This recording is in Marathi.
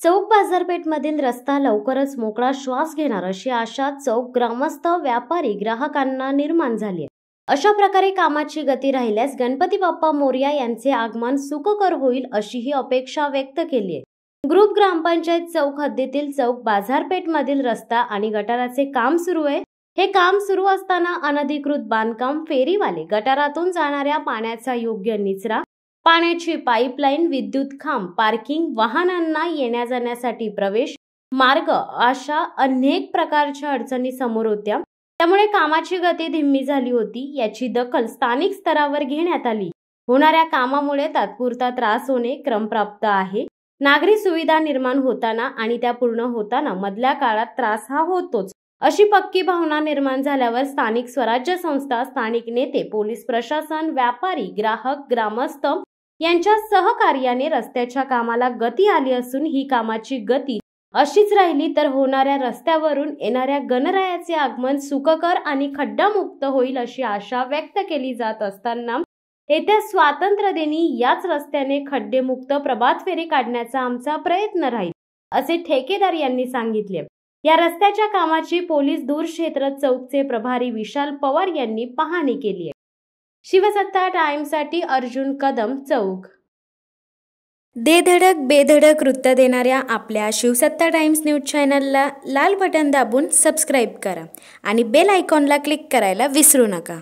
चौक बाजारपेठमधील रस्ता लवकरच मोकळा श्वास घेणार अशी आशा चौक ग्रामस्थ, व्यापारी, ग्राहकांना निर्माण झाली आहे। अशा प्रकारे कामाची गती राहिल्यास गणपती बाप्पा मोरया यांचे आगमन सुखकर होईल अशीही अपेक्षा व्यक्त केली आहे। ग्रुप ग्रामपंचायत चौक हद्दीतील चौक बाजारपेठमधील रस्ता आणि गटाराचे काम सुरू आहे। हे काम सुरू असताना अनधिकृत बांधकाम, फेरीवाले, गटारातून जाणाऱ्या पाण्याचा योग्य निचरा, पाण्याची पाईपलाईन, विद्युत खांब, पार्किंग, वाहनांना येण्या जाण्यासाठी प्रवेश मार्ग अशा अनेक प्रकारच्या अडचणी समोर होत्या। त्यामुळे कामाची गती धीमी झाली होती। याची दखल स्थानिक स्तरावर घेण्यात आली। होणाऱ्या कामामुळे तात्पुरता त्रास होणे क्रमप्राप्त आहे। नागरी सुविधा निर्माण होताना आणि त्या पूर्ण होताना मधल्या काळात त्रास हा होतोच, अशी पक्की भावना निर्माण झाल्यावर स्थानिक स्वराज्य संस्था, स्थानिक नेते, पोलीस प्रशासन, व्यापारी, ग्राहक, ग्रामस्थ यांच्या सहकार्याने रस्त्याच्या कामाला गती आली असून ही कामाची गती अशीच राहिली तर होणाऱ्या रस्त्यावरून येणाऱ्या गणरायाचे आगमन सुखकर आणि खड्डामुक्त होईल अशी आशा व्यक्त केली जात असताना येत्या स्वातंत्र्यदिनी याच रस्त्याने खड्डेमुक्त प्रभात फेरी काढण्याचा आमचा प्रयत्न राहील, असे ठेकेदार यांनी सांगितले। या रस्त्याच्या कामाची पोलीस दूरक्षेत्र चौकचे प्रभारी विशाल पवार यांनी पाहणी केली आहे। शिवसत्ता टाइम्ससाठी अर्जुन कदम, चौक। दे धडक बेधडक वृत्त देणाऱ्या आपल्या शिवसत्ता टाइम्स न्यूज चॅनलला लाल बटन दाबून सबस्क्राईब करा आणि बेल आयकॉनला क्लिक करायला विसरू नका।